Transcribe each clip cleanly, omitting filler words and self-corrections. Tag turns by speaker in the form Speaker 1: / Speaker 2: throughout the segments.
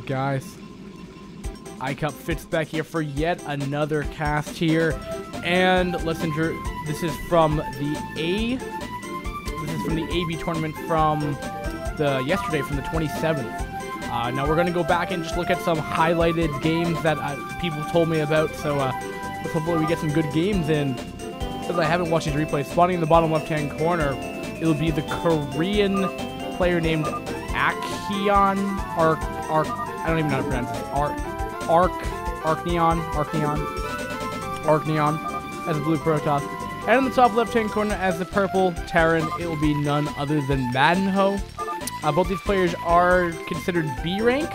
Speaker 1: Alright guys, iCCup Fitz back here for yet another cast here, and this is from the AB tournament from yesterday, from the 27th. Now we're going to go back and just look at some highlighted games that people told me about, so hopefully we get some good games in, because I haven't watched these replays. Spawning in the bottom left-hand corner, it'll be the Korean player named Arcneon, I don't even know how to pronounce it. Arcneon as a blue Protoss. And in the top left-hand corner as the purple Terran, it will be none other than MADiNHO. Both these players are considered B rank,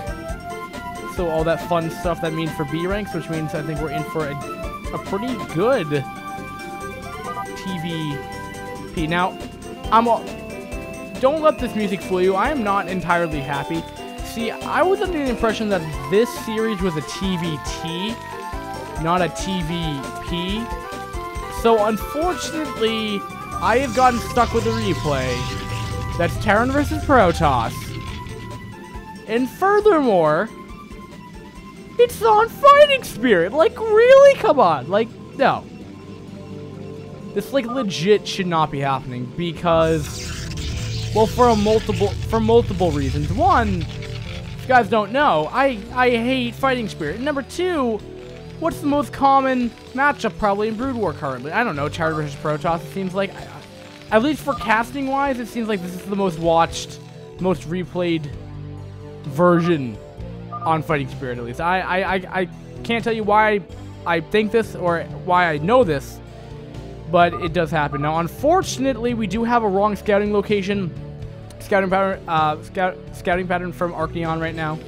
Speaker 1: so all that fun stuff that means for B ranks, which means I think we're in for a pretty good TVP. Now, don't let this music fool you. I am not entirely happy. See, I was under the impression that this series was a TVT, not a TVP. So, unfortunately, I have gotten stuck with a replay. That's Terran versus Protoss. And furthermore, it's on Fighting Spirit. Like, really? Come on. Like, no. This, like, legit should not be happening because, well, for multiple reasons. One, if you guys don't know, I hate Fighting Spirit. And number two, what's the most common matchup probably in Brood War currently? I don't know, Terran versus Protoss. It seems like, at least for casting-wise, it seems like this is the most watched, most replayed version on Fighting Spirit, at least. I can't tell you why I think this or why I know this, but it does happen. Now, unfortunately, we do have a wrong scouting location, scouting pattern from Arcneon right now.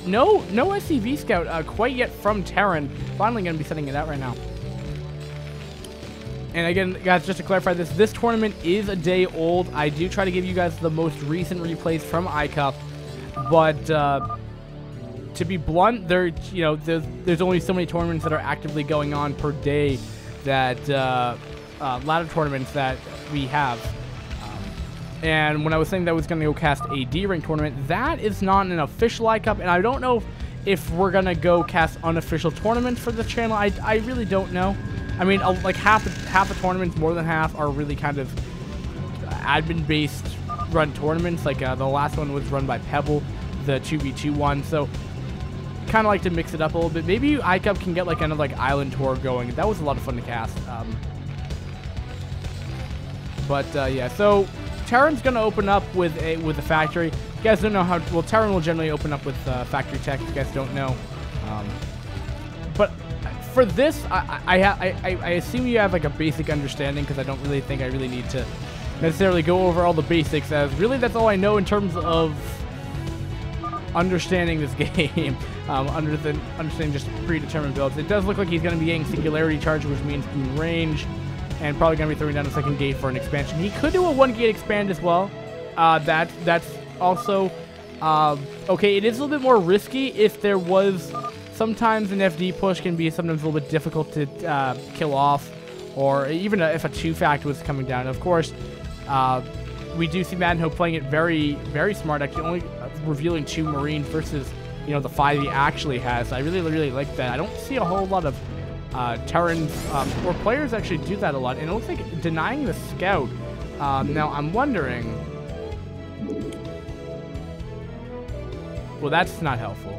Speaker 1: No SCV scout quite yet from Terran. Finally going to be setting it out right now. And again, guys, just to clarify this tournament is a day old. I do try to give you guys the most recent replays from iCCup, but to be blunt, there's only so many tournaments that are actively going on per day that ladder tournaments that we have. And when I was saying that I was going to go cast a D-rank tournament, that is not an official iCCup, and I don't know if we're going to go cast unofficial tournaments for the channel. I really don't know. I mean, like half the tournaments, more than half, are really kind of admin-based run tournaments. Like the last one was run by Pebble, the 2v2 one. So kind of like to mix it up a little bit. Maybe iCCup can get like kind of like island tour going. That was a lot of fun to cast. Yeah. So Terran's gonna open up with a factory. You guys don't know how. Well, Terran will generally open up with factory tech. If you guys don't know, but for this, I assume you have like a basic understanding, because I don't really think I really need to necessarily go over all the basics, as really that's all I know in terms of understanding this game. Understanding just predetermined builds. It does look like he's going to be getting Singularity Charge, which means in range, and probably going to be throwing down a second gate for an expansion. He could do a 1-gate expand as well. That's also okay. It is a little bit more risky if there was. Sometimes an FD push can be sometimes a little bit difficult to kill off, or even if a 2-fact was coming down. Of course, we do see MADiNHO playing it very, very smart, actually only revealing 2 Marines versus, the 5 he actually has. I really, really like that. I don't see a whole lot of Terrans or players actually do that a lot, and it looks like denying the scout. Now, I'm wondering... Well, that's not helpful.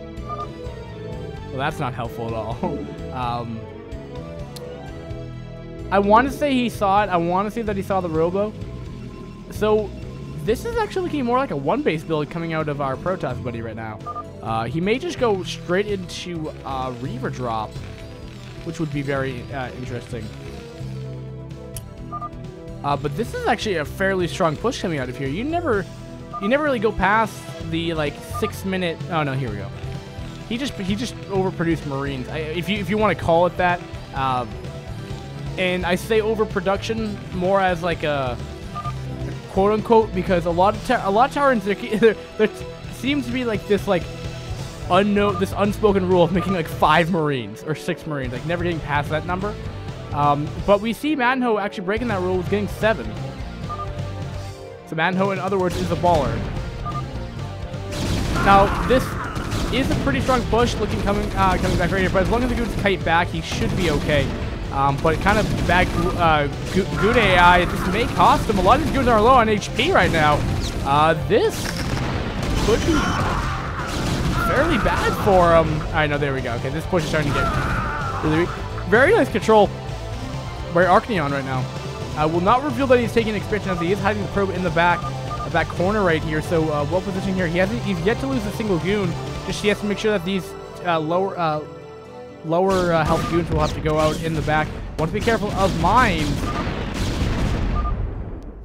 Speaker 1: Well, that's not helpful at all. I want to say he saw it. I want to say that he saw the Robo. So, this is actually looking more like a 1-base build coming out of our Protoss buddy right now. He may just go straight into Reaver drop, which would be very interesting. But this is actually a fairly strong push coming out of here. You never really go past the like 6-minute. Oh no, here we go. He just overproduced Marines, if you want to call it that. And I say overproduction more as like a quote unquote, because a lot of Terrans there seems to be like this unspoken rule of making like 5 Marines or 6 Marines, like never getting past that number. But we see MADiNHO actually breaking that rule with getting 7. So MADiNHO, in other words, is a baller. Now, is a pretty strong push looking coming back right here, but as long as the Goon's kite back, he should be okay. But kind of bad Goon AI, this may cost him. A lot of these Goons are low on HP right now. This could be fairly bad for him. I know, there we go. Okay, this push is starting to get really weak. Very nice control by Arcneon right now. Will not reveal that he's taking expansion as he is hiding the probe in the back corner right here. So well positioned here. He's yet to lose a single Goon. Just he has to make sure that these lower health Goons will have to go out in the back. Want to be careful of mines.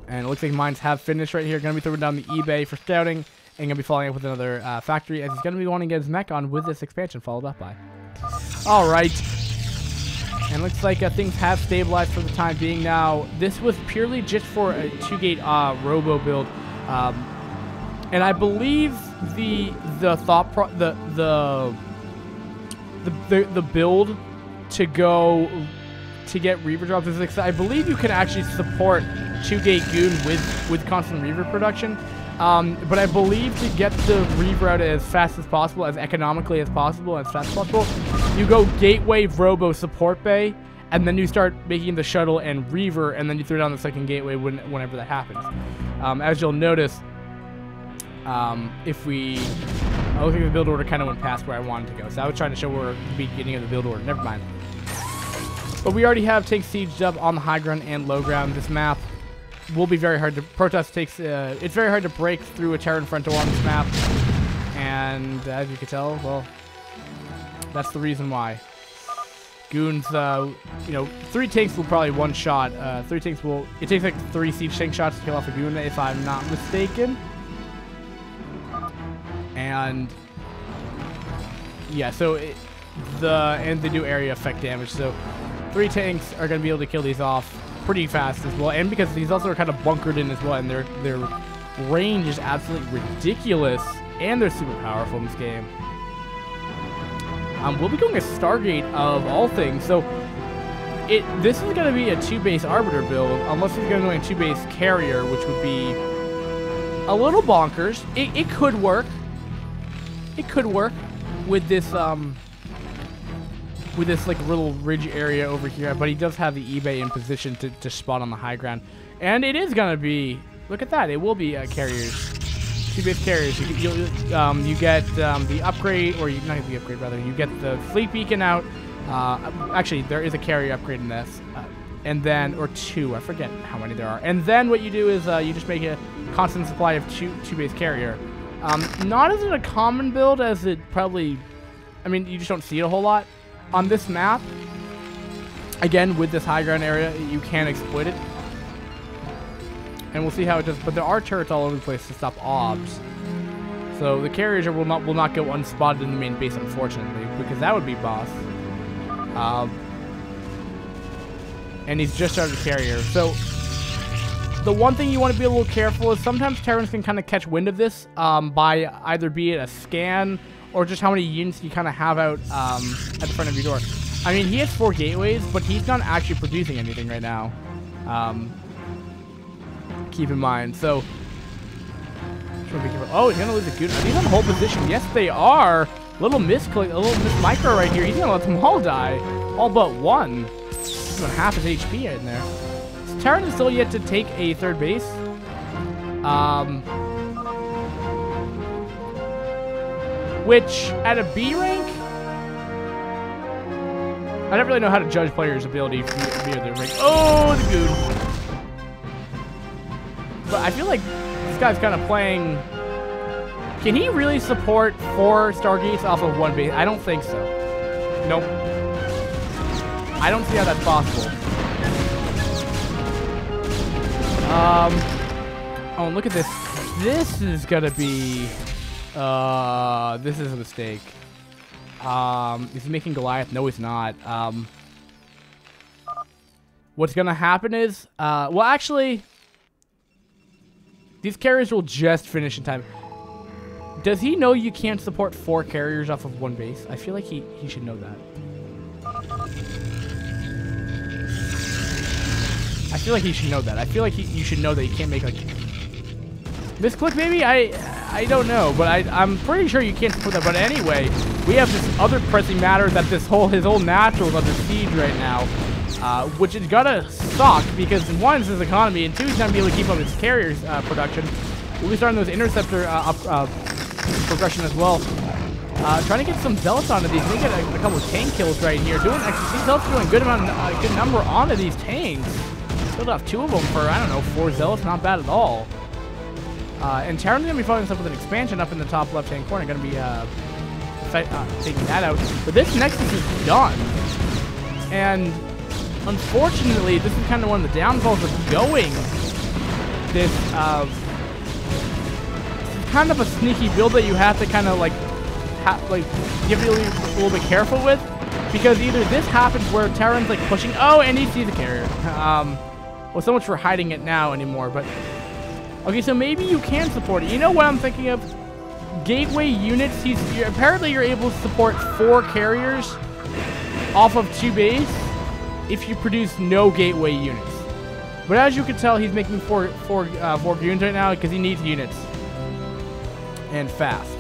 Speaker 1: And it looks like mines have finished right here. Going to be throwing down the eBay for scouting. And going to be following up with another factory. As he's going to be wanting to get his mech on with this expansion followed up by. Alright. And looks like things have stabilized for the time being now. This was purely just for a 2-gate robo build. And I believe the build to go to get Reaver drops is like, I believe you can actually support 2-gate Goon with constant Reaver production. But I believe to get the Reaver out as fast as possible, as economically as possible, as fast as possible, you go Gateway, Robo, Support Bay, and then you start making the Shuttle and Reaver, and then you throw down the second Gateway whenever that happens. As you'll notice, if we... I look like the build order kind of went past where I wanted to go, so I was trying to show where the beginning of the build order. Never mind. But we already have tanks sieged up on the high ground and low ground. This map will be very hard to... Protest takes... it's very hard to break through a Terran front door on this map. And as you can tell, well, that's the reason why. Goons, you know, 3 tanks will probably one-shot. 3 tanks will... It takes like 3 siege tank shots to kill off a Goon, if I'm not mistaken. And... Yeah, so... And they do area effect damage, so... 3 tanks are going to be able to kill these off pretty fast as well, and because these also are kind of bunkered in as well, and their range is absolutely ridiculous, and they're super powerful in this game. We'll be going a Stargate of all things, so this is going to be a 2-base Arbiter build, unless he's going to go a 2-base Carrier, which would be a little bonkers. It could work. It could work with this like little ridge area over here, but he does have the eBay in position to spot on the high ground, and it is gonna be, look at that, it will be carriers, 2-base carriers. You get the upgrade, or not the upgrade rather, you get the fleet beacon out. Actually, there is a carrier upgrade in this, and then, or 2, I forget how many there are. And then what you do is you just make a constant supply of 2-base carrier. Not as a common build as it probably, I mean, you just don't see it a whole lot. On this map, again, with this high ground area, you can exploit it. And we'll see how it does. But there are turrets all over the place to stop obs. So the carriers will not go unspotted in the main base, unfortunately, because that would be boss. And he's just started the carrier. So the one thing you want to be a little careful is sometimes Terrans can kind of catch wind of this by either be it a scan or just how many units you kind of have out at the front of your door. I mean, he has 4 gateways, but he's not actually producing anything right now. Keep in mind. So, oh, he's gonna lose a Goon. Are these on hold position? Yes, they are. Little misclick, a little miss micro right here. He's gonna let them all die, all but one. He's doing half his HP in there. So Terran is still yet to take a 3rd base. Which, at a B rank, I don't really know how to judge players' ability via their rank. Oh, the Goon. But I feel like this guy's kind of playing... Can he really support 4 Stargates off of 1 base? I don't think so. Nope. I don't see how that's possible. Oh, and look at this. This is gonna be... this is a mistake. Is he making Goliath? No, he's not. What's gonna happen is, well, actually, these carriers will just finish in time. Does he know you can't support 4 carriers off of 1 base? I feel like he should know that. I feel like he should know that. I feel like you should know that you can't make, like, misclick maybe? I don't know, but I'm pretty sure you can't support that. But anyway, we have this other pressing matter that his whole natural is under siege right now, which is gonna suck because one, it's his economy, and two, he's not gonna be able to keep up his carriers production. We'll be starting those interceptor progression as well. Trying to get some zealots onto these. We get a couple of tank kills right here. These zealots are doing good number onto these tanks. Killed off 2 of them for, I don't know, 4 zealots. Not bad at all. And Terran's going to be following us up with an expansion up in the top left-hand corner. Going to be taking that out. But this Nexus is done. And unfortunately, this is kind of one of the downfalls of going this kind of a sneaky build that you have to kind of like you have to be a little bit careful with, because either this happens where Terran's like pushing, oh, and he sees the carrier. Well, so much for hiding it now anymore, but okay, so maybe you can support it. You know what I'm thinking of? Gateway units. Apparently you're able to support 4 carriers off of 2 base if you produce no gateway units. But as you can tell, he's making 4 goons right now because he needs units and fast.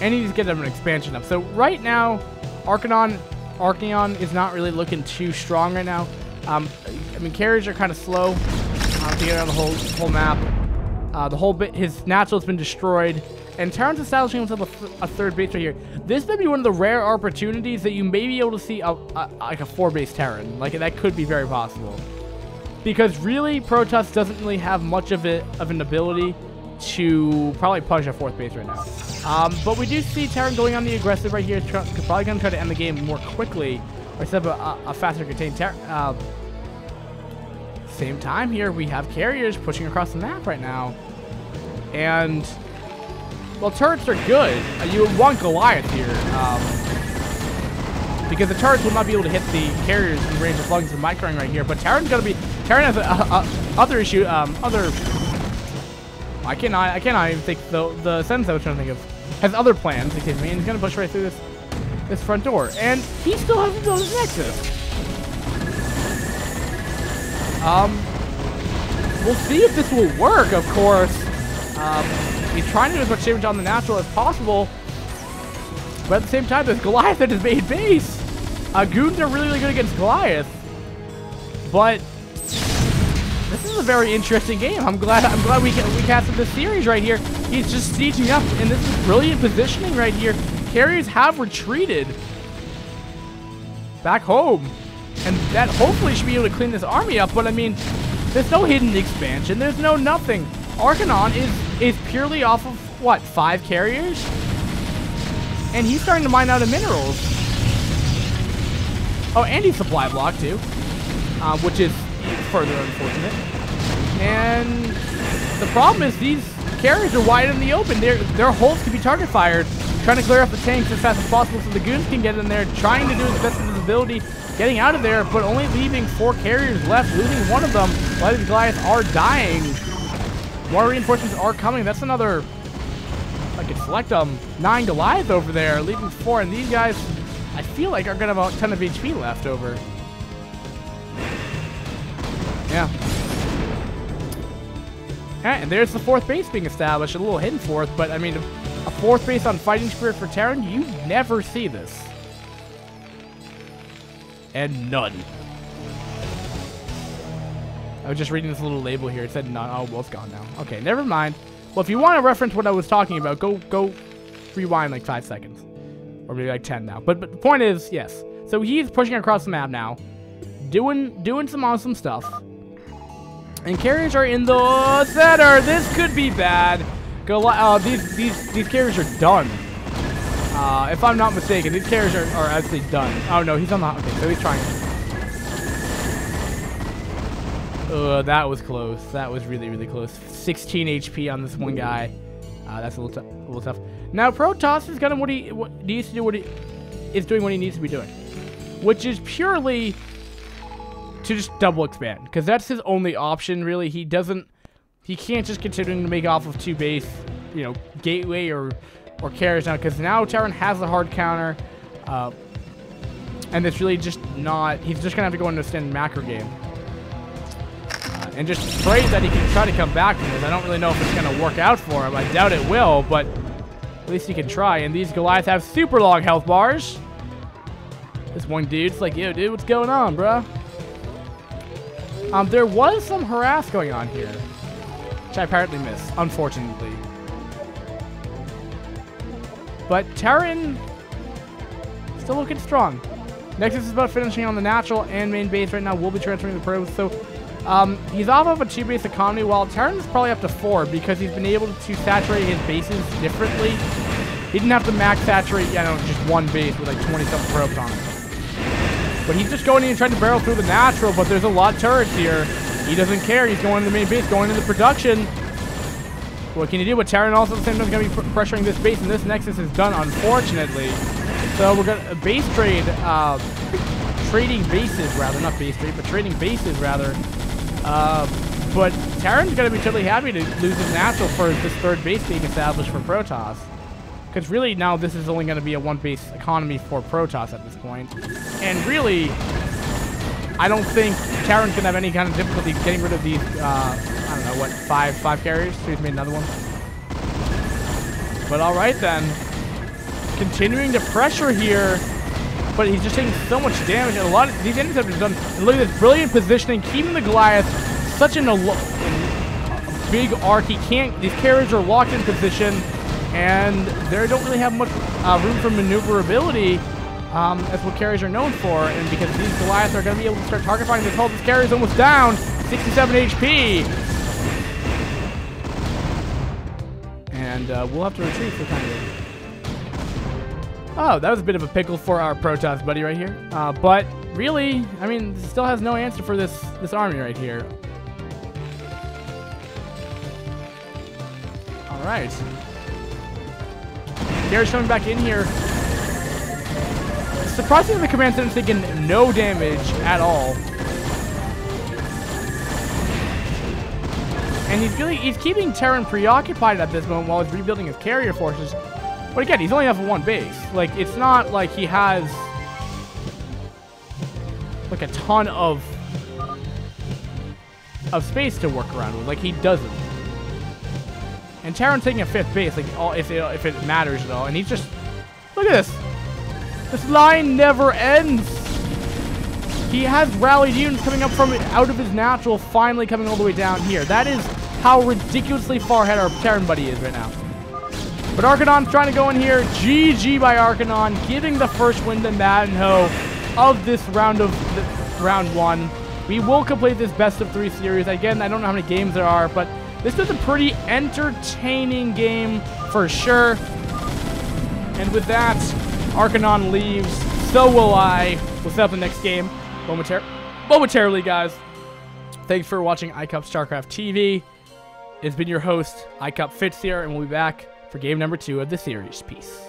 Speaker 1: And he needs to get them an expansion up. So right now, Arcneon is not really looking too strong right now. I mean, carriers are kind of slow to get around the whole map. His natural's been destroyed, and Terran's establishing himself a 3rd base right here. This may be one of the rare opportunities that you may be able to see like a 4-base Terran. Like, that could be very possible, because really Protoss doesn't really have much of an ability to probably push a 4th base right now. But we do see Terran going on the aggressive right here. Probably going to try to end the game more quickly, or set up a faster contained Terran. Same time here, we have carriers pushing across the map right now. And, well, turrets are good. You would want Goliath here. Because the turrets will not be able to hit the carriers in range of lugs and microing right here. But Terran has other issue, I cannot even think the sentence I was trying to think of. Has other plans, excuse me, and he's going to push right through this front door. And he still hasn't built his Nexus. We'll see if this will work, of course. He's trying to do as much damage on the natural as possible. But at the same time, there's Goliath at his main base. Goons are really, really good against Goliath. But this is a very interesting game. I'm glad we casted this series right here. He's just sieging up, and this is brilliant positioning right here. Carriers have retreated back home, and that hopefully should be able to clean this army up. But I mean, there's no hidden expansion. There's no nothing. Arcneon is purely off of what, 5 carriers, and he's starting to mine out of minerals. Oh, and he's supply block too, which is further unfortunate. And the problem is these carriers are wide in the open. Their holes can be target fired. Trying to clear up the tanks as fast as possible so the goons can get in there. Trying to do his best of his ability, getting out of there, but only leaving 4 carriers left, losing one of them. A lot of these Goliaths are dying. More reinforcements are coming. That's another, I could select them, 9 Goliath over there, leaving 4. And these guys, I feel like, are going to have a ton of HP left over. Yeah. And there's the 4th base being established. A little hidden 4th, but I mean, a 4th base on Fighting Spirit for Terran, you never see this. And none. I was just reading this little label here. It said none. Oh, well, it's gone now. Okay, never mind. Well, if you want to reference what I was talking about, go rewind like 5 seconds. Or maybe like 10 now. But the point is, yes. So he's pushing across the map now. Doing some awesome stuff. And carriers are in the center. This could be bad. These carriers are done. If I'm not mistaken, these carriers are actually done. Oh no, he's on the... Okay, so he's trying. That was close. That was really, really close. 16 HP on this one guy. That's a little tough. Now Protoss is gonna what needs to do what he is doing what he needs to be doing, which is purely to just double expand, because that's his only option really. He can't just continue to make off of 2 base, you know, gateway or carriers now, because now Terran has a hard counter, and it's really just not. He's just gonna have to go into a standard macro game. and just pray that he can try to come back from this. I don't really know if it's going to work out for him. I doubt it will, but at least he can try. And these Goliaths have super long health bars. This one dude's like, yo, dude, what's going on, bro? There was some harass going on here, which I apparently missed, unfortunately. But Terran still looking strong. Nexus is about finishing on the natural and main base right now. We'll be transferring the probes. So he's off of a 2-base economy, while Terran's probably up to 4 because he's been able to saturate his bases differently. He didn't have to max saturate, just 1 base with like 20-something probes on it. But he's just going in and trying to barrel through the natural, but there's a lot of turrets here. He doesn't care. He's going to the main base, going into production. What can you do? But Terran also at the same time is going to be pressuring this base, and this Nexus is done, unfortunately. So we're going to base trade, trading bases rather, not base trade, but trading bases rather. But Terran's going to be totally happy to lose his natural for this 3rd base being established for Protoss. Because really now this is only going to be a 1-base economy for Protoss at this point. And really, I don't think Terran's going to have any kind of difficulty getting rid of these, I don't know, what, five carriers? So he's made another one. But alright then. Continuing to pressure here. But he's just taking so much damage. And a lot of these enemies have been done. And look at this brilliant positioning, keeping the Goliath such a big arc. He can't, these carriers are locked in position. And they don't really have much room for maneuverability, as what carriers are known for. And because these Goliaths are going to be able to start target fighting this hull, this carrier is almost down, 67 HP. And we'll have to retreat for kind of. Oh, that was a bit of a pickle for our Protoss buddy right here. But really, I mean, still has no answer for this army right here. All right. Garrett's coming back in here. Surprisingly, the command center's taking no damage at all. And he's keeping Terran preoccupied at this moment while he's rebuilding his carrier forces. But again, he's only off of 1 base. Like, it's not like he has like a ton of space to work around with. Like, he doesn't. And Terran's taking a 5th base, like, if it matters at all. And he's just, look at this. This line never ends. He has rallied units coming up from out of his natural, finally coming all the way down here. That is how ridiculously far ahead our Terran buddy is right now. But Arcneon's trying to go in here. GG by Arcneon, giving the first win to MADiNHO of this round round 1. We will complete this best of 3 series. Again, I don't know how many games there are, but this is a pretty entertaining game for sure. And with that, Arcneon leaves. So will I. We'll set up the next game momentarily, guys. Thanks for watching iCCup StarCraft TV. It's been your host, iCCup Fitz here, and we'll be back for game number 2 of the series. Peace.